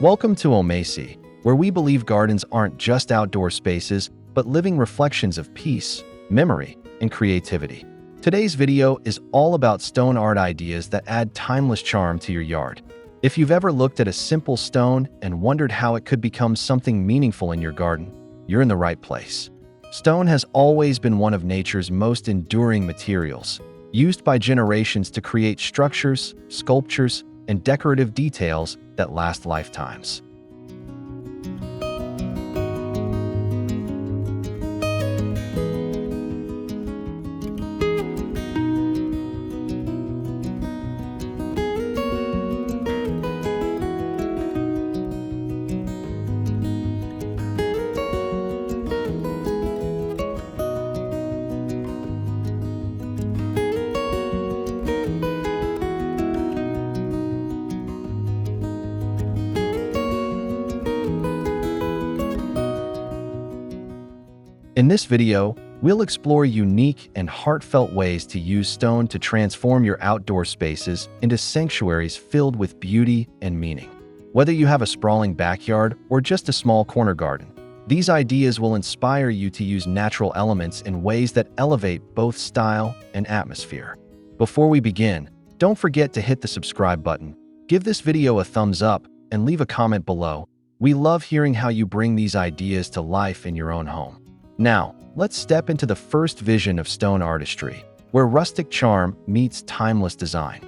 Welcome to Omasae, where we believe gardens aren't just outdoor spaces, but living reflections of peace, memory, and creativity. Today's video is all about stone art ideas that add timeless charm to your yard. If you've ever looked at a simple stone and wondered how it could become something meaningful in your garden, you're in the right place. Stone has always been one of nature's most enduring materials, used by generations to create structures, sculptures, and decorative details that last lifetimes. In this video, we'll explore unique and heartfelt ways to use stone to transform your outdoor spaces into sanctuaries filled with beauty and meaning. Whether you have a sprawling backyard or just a small corner garden, these ideas will inspire you to use natural elements in ways that elevate both style and atmosphere. Before we begin, don't forget to hit the subscribe button, give this video a thumbs up, and leave a comment below. We love hearing how you bring these ideas to life in your own home. Now, let's step into the first vision of stone artistry, where rustic charm meets timeless design.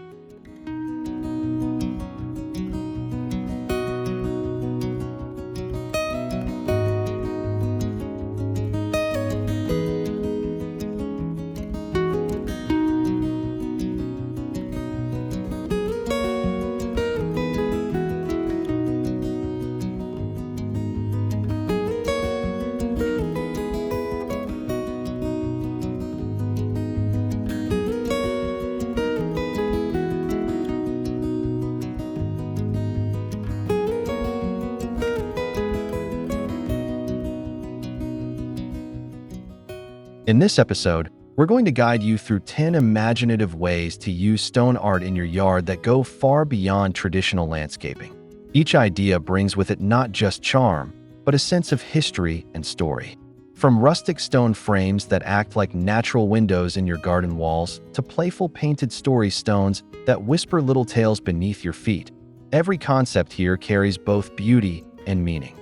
In this episode, we're going to guide you through 10 imaginative ways to use stone art in your yard that go far beyond traditional landscaping. Each idea brings with it not just charm, but a sense of history and story. From rustic stone frames that act like natural windows in your garden walls to playful painted story stones that whisper little tales beneath your feet, every concept here carries both beauty and meaning.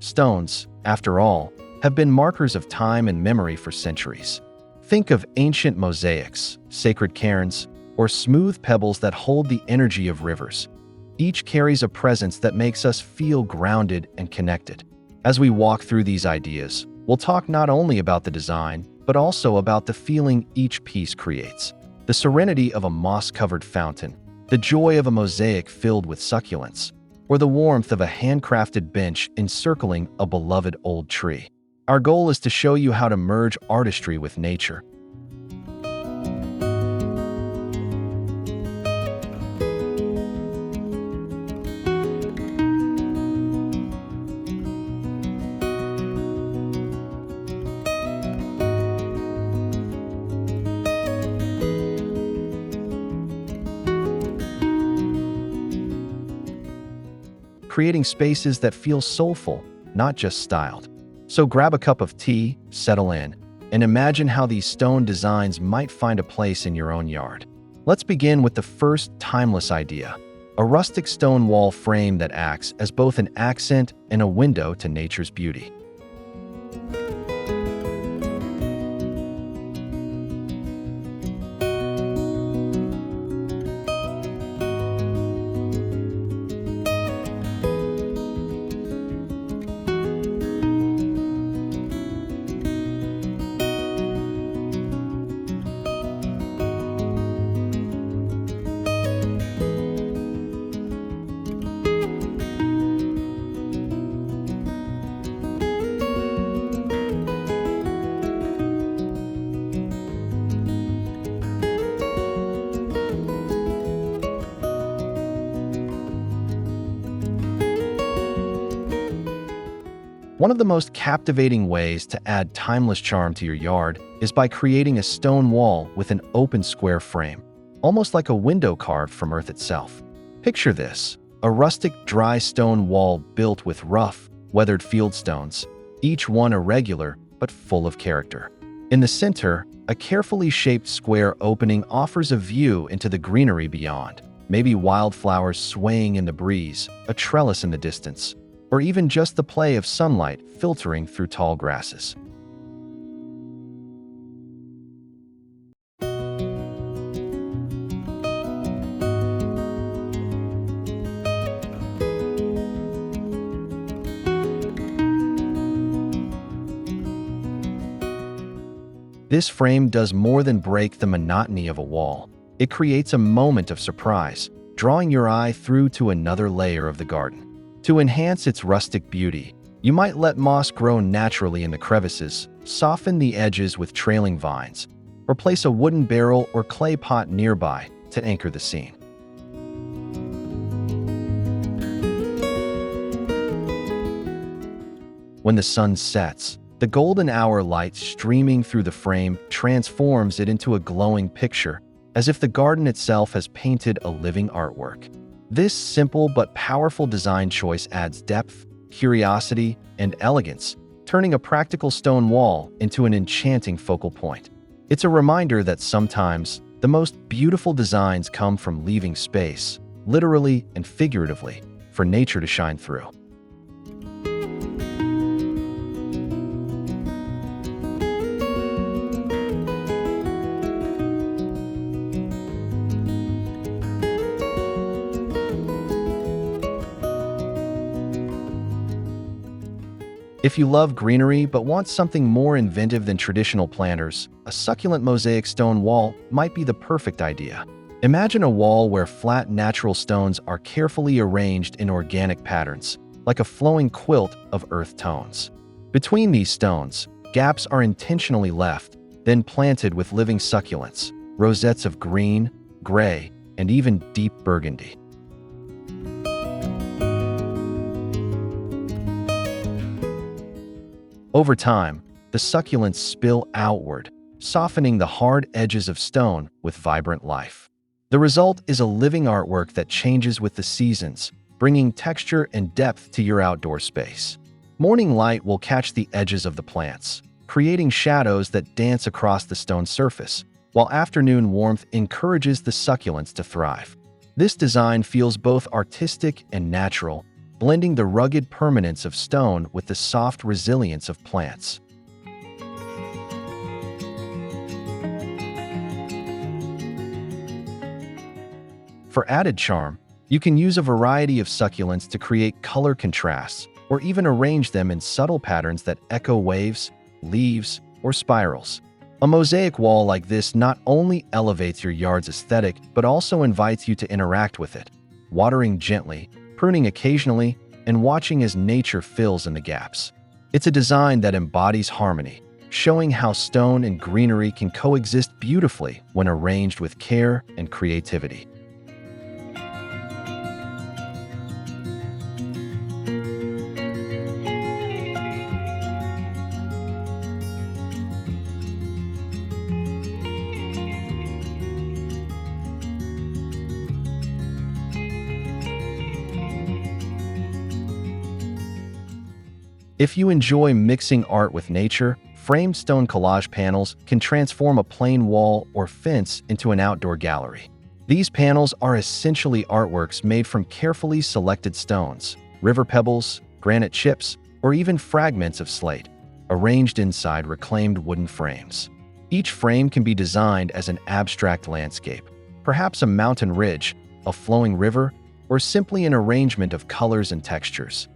Stones, after all, have been markers of time and memory for centuries. Think of ancient mosaics, sacred cairns, or smooth pebbles that hold the energy of rivers. Each carries a presence that makes us feel grounded and connected. As we walk through these ideas, we'll talk not only about the design, but also about the feeling each piece creates. The serenity of a moss-covered fountain, the joy of a mosaic filled with succulents, or the warmth of a handcrafted bench encircling a beloved old tree. Our goal is to show you how to merge artistry with nature. Creating spaces that feel soulful, not just styled. So grab a cup of tea, settle in, and imagine how these stone designs might find a place in your own yard. Let's begin with the first timeless idea, a rustic stone wall frame that acts as both an accent and a window to nature's beauty. One of the most captivating ways to add timeless charm to your yard is by creating a stone wall with an open square frame, almost like a window carved from earth itself. Picture this: a rustic dry stone wall built with rough, weathered field stones, each one irregular but full of character. In the center, a carefully shaped square opening offers a view into the greenery beyond, maybe wildflowers swaying in the breeze, a trellis in the distance, or even just the play of sunlight filtering through tall grasses. This frame does more than break the monotony of a wall. It creates a moment of surprise, drawing your eye through to another layer of the garden. To enhance its rustic beauty, you might let moss grow naturally in the crevices, soften the edges with trailing vines, or place a wooden barrel or clay pot nearby to anchor the scene. When the sun sets, the golden hour light streaming through the frame transforms it into a glowing picture, as if the garden itself has painted a living artwork. This simple but powerful design choice adds depth, curiosity, and elegance, turning a practical stone wall into an enchanting focal point. It's a reminder that sometimes the most beautiful designs come from leaving space, literally and figuratively, for nature to shine through. If you love greenery but want something more inventive than traditional planters, a succulent mosaic stone wall might be the perfect idea. Imagine a wall where flat natural stones are carefully arranged in organic patterns, like a flowing quilt of earth tones. Between these stones, gaps are intentionally left, then planted with living succulents, rosettes of green, gray, and even deep burgundy. Over time, the succulents spill outward, softening the hard edges of stone with vibrant life. The result is a living artwork that changes with the seasons, bringing texture and depth to your outdoor space. Morning light will catch the edges of the plants, creating shadows that dance across the stone surface, while afternoon warmth encourages the succulents to thrive. This design feels both artistic and natural, blending the rugged permanence of stone with the soft resilience of plants. For added charm, you can use a variety of succulents to create color contrasts, or even arrange them in subtle patterns that echo waves, leaves, or spirals. A mosaic wall like this not only elevates your yard's aesthetic, but also invites you to interact with it, watering gently, pruning occasionally, and watching as nature fills in the gaps. It's a design that embodies harmony, showing how stone and greenery can coexist beautifully when arranged with care and creativity. If you enjoy mixing art with nature, framed stone collage panels can transform a plain wall or fence into an outdoor gallery. These panels are essentially artworks made from carefully selected stones, river pebbles, granite chips, or even fragments of slate, arranged inside reclaimed wooden frames. Each frame can be designed as an abstract landscape, perhaps a mountain ridge, a flowing river, or simply an arrangement of colors and textures.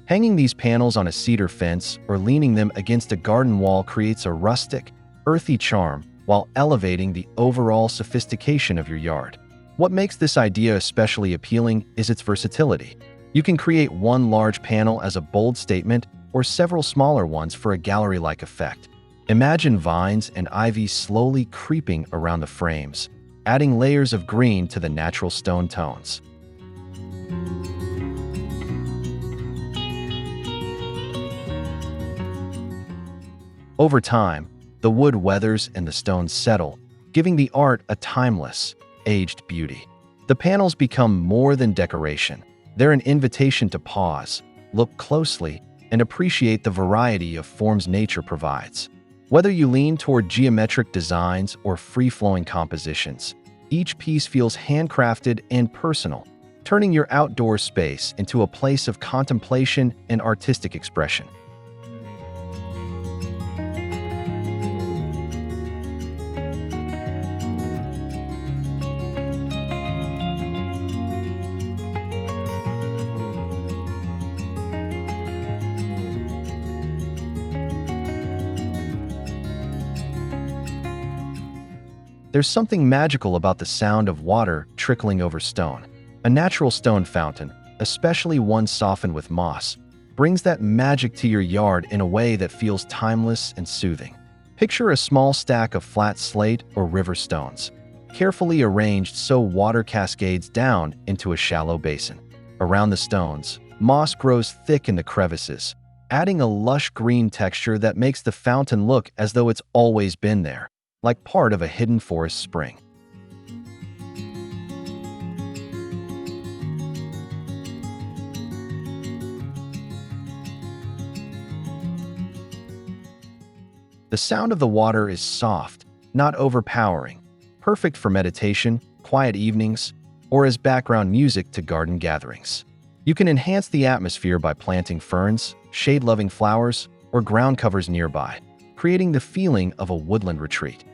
Hanging these panels on a cedar fence or leaning them against a garden wall creates a rustic, earthy charm while elevating the overall sophistication of your yard. What makes this idea especially appealing is its versatility. You can create one large panel as a bold statement or several smaller ones for a gallery-like effect. Imagine vines and ivy slowly creeping around the frames, adding layers of green to the natural stone tones. Over time, the wood weathers and the stones settle, giving the art a timeless, aged beauty. The panels become more than decoration. They're an invitation to pause, look closely, and appreciate the variety of forms nature provides. Whether you lean toward geometric designs or free-flowing compositions, each piece feels handcrafted and personal, turning your outdoor space into a place of contemplation and artistic expression. There's something magical about the sound of water trickling over stone. A natural stone fountain, especially one softened with moss, brings that magic to your yard in a way that feels timeless and soothing. Picture a small stack of flat slate or river stones, carefully arranged so water cascades down into a shallow basin. Around the stones, moss grows thick in the crevices, adding a lush green texture that makes the fountain look as though it's always been there, like part of a hidden forest spring. The sound of the water is soft, not overpowering, perfect for meditation, quiet evenings, or as background music to garden gatherings. You can enhance the atmosphere by planting ferns, shade-loving flowers, or ground covers nearby, creating the feeling of a woodland retreat.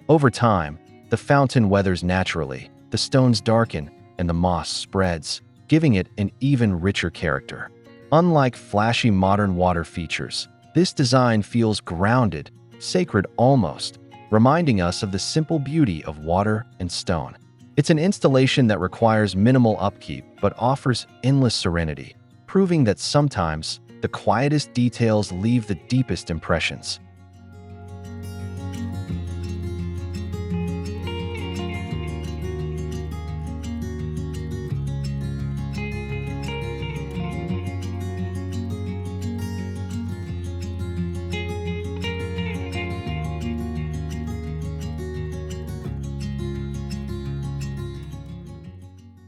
Over time, the fountain weathers naturally, the stones darken, and the moss spreads, giving it an even richer character. Unlike flashy modern water features, this design feels grounded, sacred almost, reminding us of the simple beauty of water and stone. It's an installation that requires minimal upkeep but offers endless serenity, proving that sometimes the quietest details leave the deepest impressions.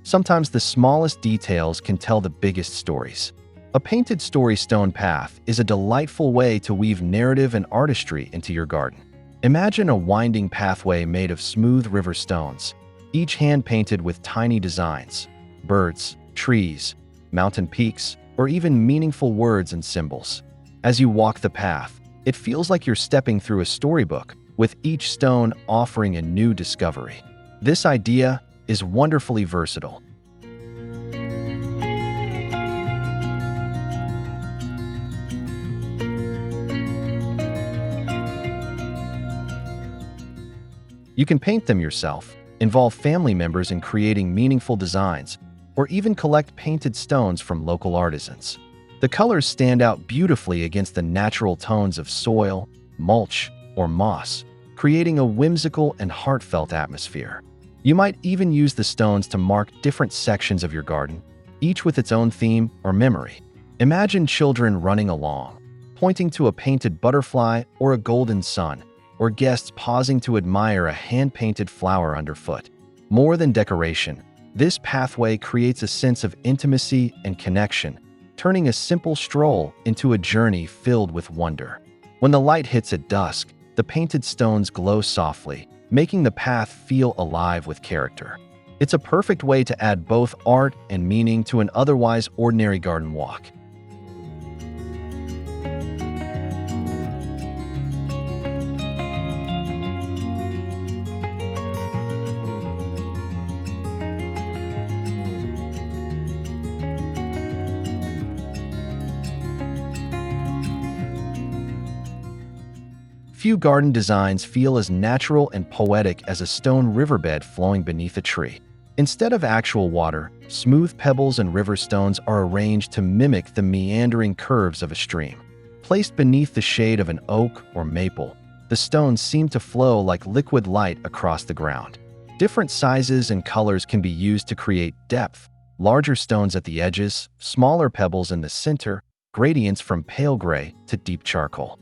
Sometimes the smallest details can tell the biggest stories. A painted story stone path is a delightful way to weave narrative and artistry into your garden. Imagine a winding pathway made of smooth river stones, each hand-painted with tiny designs, birds, trees, mountain peaks, or even meaningful words and symbols. As you walk the path, it feels like you're stepping through a storybook, with each stone offering a new discovery. This idea is wonderfully versatile. You can paint them yourself, involve family members in creating meaningful designs, or even collect painted stones from local artisans. The colors stand out beautifully against the natural tones of soil, mulch, or moss, creating a whimsical and heartfelt atmosphere. You might even use the stones to mark different sections of your garden, each with its own theme or memory. Imagine children running along, pointing to a painted butterfly or a golden sun, or guests pausing to admire a hand-painted flower underfoot. More than decoration, this pathway creates a sense of intimacy and connection, turning a simple stroll into a journey filled with wonder. When the light hits at dusk, the painted stones glow softly, making the path feel alive with character. It's a perfect way to add both art and meaning to an otherwise ordinary garden walk. Few garden designs feel as natural and poetic as a stone riverbed flowing beneath a tree. Instead of actual water, smooth pebbles and river stones are arranged to mimic the meandering curves of a stream. Placed beneath the shade of an oak or maple, the stones seem to flow like liquid light across the ground. Different sizes and colors can be used to create depth: larger stones at the edges, smaller pebbles in the center, gradients from pale gray to deep charcoal.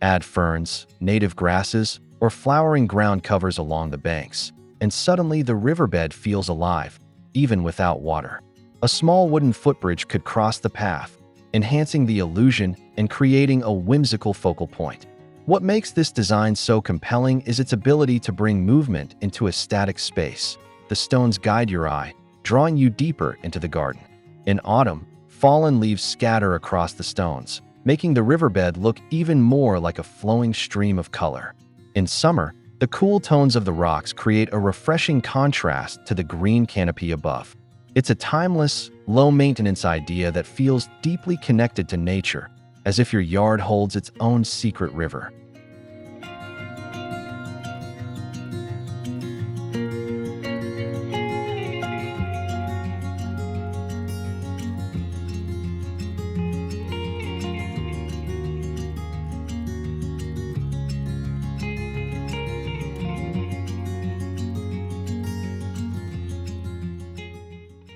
Add ferns, native grasses, or flowering ground covers along the banks, and suddenly the riverbed feels alive, even without water. A small wooden footbridge could cross the path, enhancing the illusion and creating a whimsical focal point. What makes this design so compelling is its ability to bring movement into a static space. The stones guide your eye, drawing you deeper into the garden. In autumn, fallen leaves scatter across the stones, making the riverbed look even more like a flowing stream of color. In summer, the cool tones of the rocks create a refreshing contrast to the green canopy above. It's a timeless, low-maintenance idea that feels deeply connected to nature, as if your yard holds its own secret river.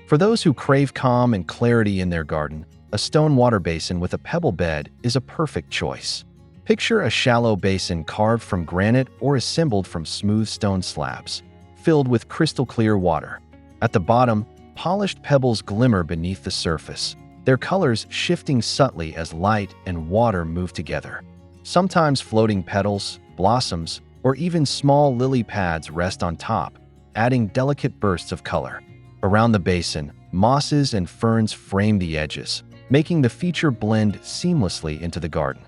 For those who crave calm and clarity in their garden, a stone water basin with a pebble bed is a perfect choice. Picture a shallow basin carved from granite or assembled from smooth stone slabs, filled with crystal-clear water. At the bottom, polished pebbles glimmer beneath the surface, their colors shifting subtly as light and water move together. Sometimes floating petals, blossoms, or even small lily pads rest on top, adding delicate bursts of color. Around the basin, mosses and ferns frame the edges, making the feature blend seamlessly into the garden.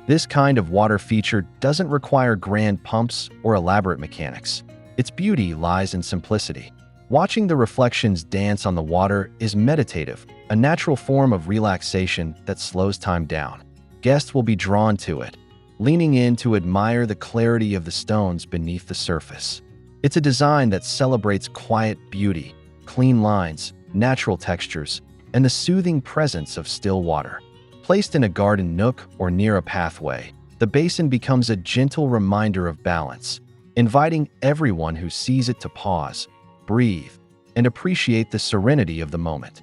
This kind of water feature doesn't require grand pumps or elaborate mechanics. Its beauty lies in simplicity. Watching the reflections dance on the water is meditative, a natural form of relaxation that slows time down. Guests will be drawn to it, leaning in to admire the clarity of the stones beneath the surface. It's a design that celebrates quiet beauty, clean lines, natural textures, and the soothing presence of still water. Placed in a garden nook or near a pathway, the basin becomes a gentle reminder of balance, inviting everyone who sees it to pause, breathe, and appreciate the serenity of the moment.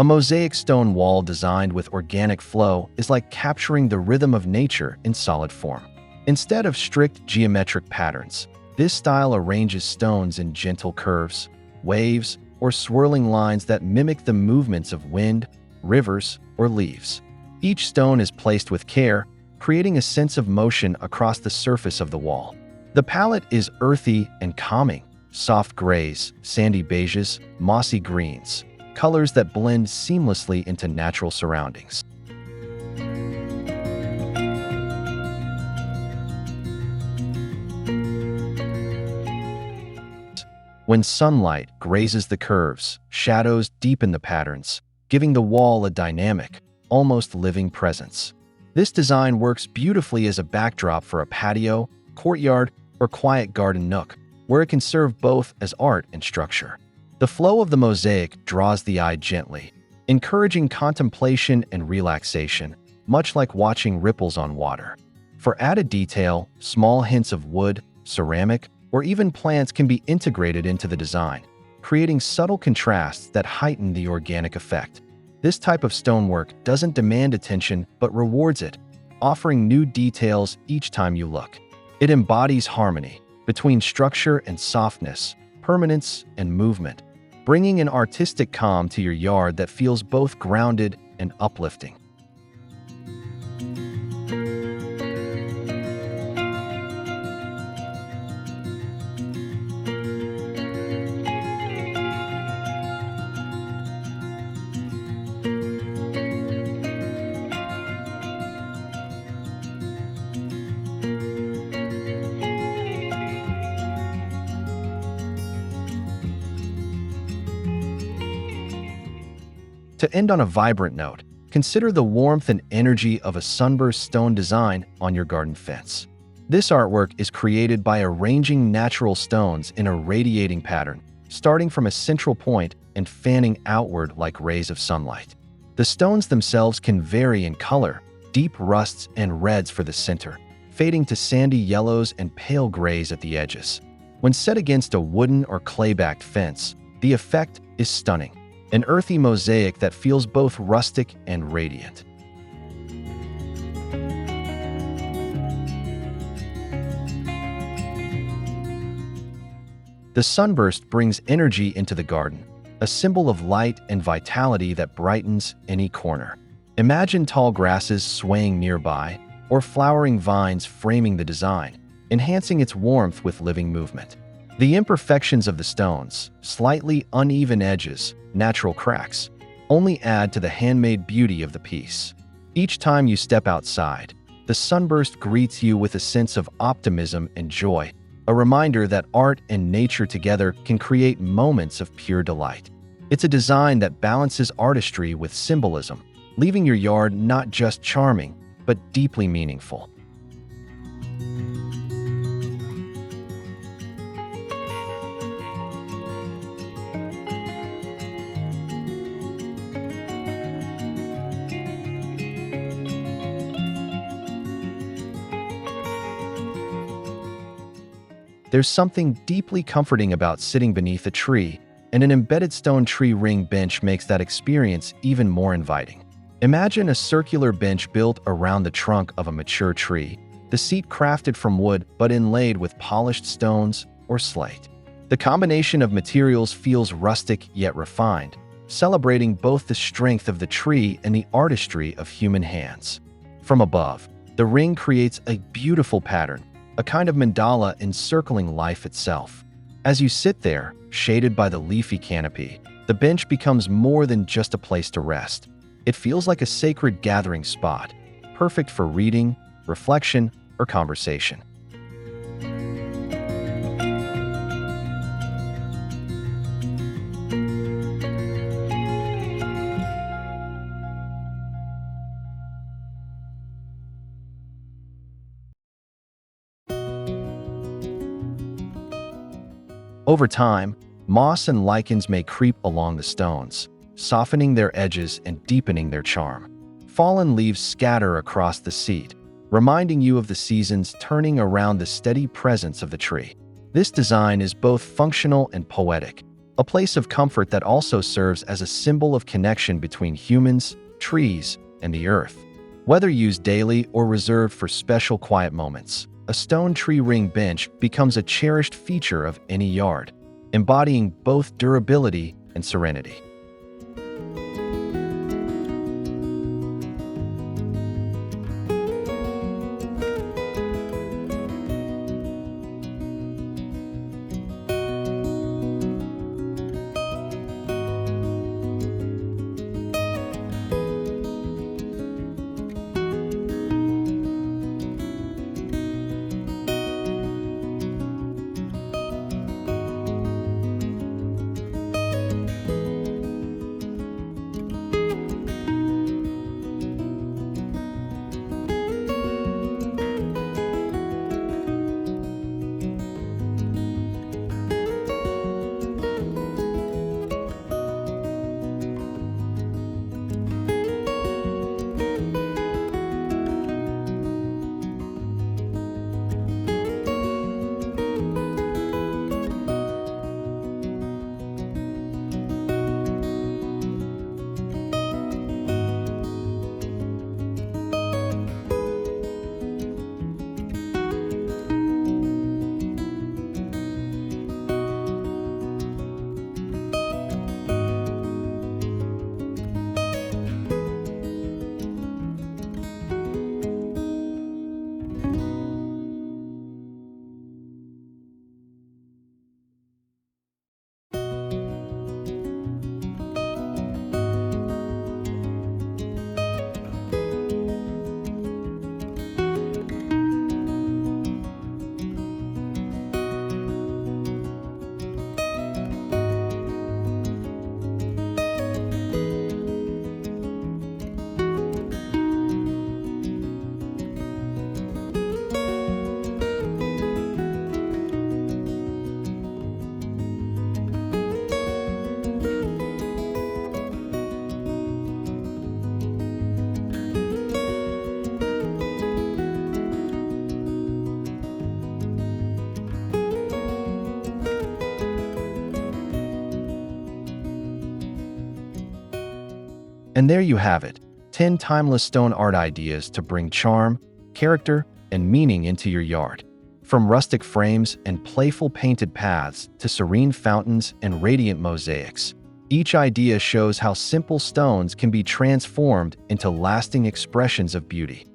A mosaic stone wall designed with organic flow is like capturing the rhythm of nature in solid form. Instead of strict geometric patterns, this style arranges stones in gentle curves, waves, or swirling lines that mimic the movements of wind, rivers, or leaves. Each stone is placed with care, creating a sense of motion across the surface of the wall. The palette is earthy and calming: soft grays, sandy beiges, mossy greens, colors that blend seamlessly into natural surroundings. When sunlight grazes the curves, shadows deepen the patterns, giving the wall a dynamic, almost living presence. This design works beautifully as a backdrop for a patio, courtyard, or quiet garden nook, where it can serve both as art and structure. The flow of the mosaic draws the eye gently, encouraging contemplation and relaxation, much like watching ripples on water. For added detail, small hints of wood, ceramic, or even plants can be integrated into the design, creating subtle contrasts that heighten the organic effect. This type of stonework doesn't demand attention but rewards it, offering new details each time you look. It embodies harmony between structure and softness, permanence and movement, bringing an artistic calm to your yard that feels both grounded and uplifting. To end on a vibrant note, consider the warmth and energy of a sunburst stone design on your garden fence. This artwork is created by arranging natural stones in a radiating pattern, starting from a central point and fanning outward like rays of sunlight. The stones themselves can vary in color, deep rusts and reds for the center, fading to sandy yellows and pale grays at the edges. When set against a wooden or clay-backed fence, the effect is stunning. An earthy mosaic that feels both rustic and radiant. The sunburst brings energy into the garden, a symbol of light and vitality that brightens any corner. Imagine tall grasses swaying nearby, or flowering vines framing the design, enhancing its warmth with living movement. The imperfections of the stones, slightly uneven edges, natural cracks, only add to the handmade beauty of the piece. Each time you step outside, the sunburst greets you with a sense of optimism and joy, a reminder that art and nature together can create moments of pure delight. It's a design that balances artistry with symbolism, leaving your yard not just charming, but deeply meaningful. There's something deeply comforting about sitting beneath a tree, and an embedded stone tree ring bench makes that experience even more inviting. Imagine a circular bench built around the trunk of a mature tree, the seat crafted from wood but inlaid with polished stones or slate. The combination of materials feels rustic yet refined, celebrating both the strength of the tree and the artistry of human hands. From above, the ring creates a beautiful pattern, a kind of mandala encircling life itself. As you sit there, shaded by the leafy canopy, the bench becomes more than just a place to rest. It feels like a sacred gathering spot, perfect for reading, reflection, or conversation. Over time, moss and lichens may creep along the stones, softening their edges and deepening their charm. Fallen leaves scatter across the seat, reminding you of the seasons turning around the steady presence of the tree. This design is both functional and poetic, a place of comfort that also serves as a symbol of connection between humans, trees, and the earth. Whether used daily or reserved for special quiet moments, a stone tree ring bench becomes a cherished feature of any yard, embodying both durability and serenity. And there you have it, 10 timeless stone art ideas to bring charm, character, and meaning into your yard. From rustic frames and playful painted paths to serene fountains and radiant mosaics, each idea shows how simple stones can be transformed into lasting expressions of beauty.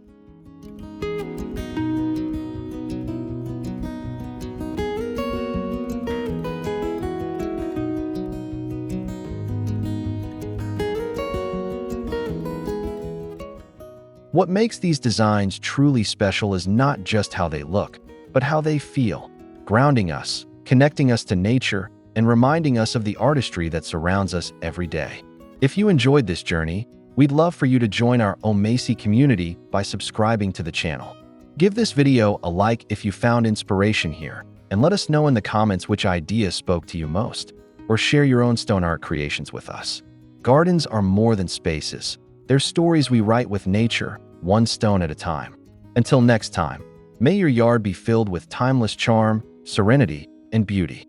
What makes these designs truly special is not just how they look, but how they feel, grounding us, connecting us to nature, and reminding us of the artistry that surrounds us every day. If you enjoyed this journey, we'd love for you to join our Omasae community by subscribing to the channel. Give this video a like if you found inspiration here, and let us know in the comments which idea spoke to you most, or share your own stone art creations with us. Gardens are more than spaces. They're stories we write with nature, one stone at a time. Until next time, may your yard be filled with timeless charm, serenity, and beauty.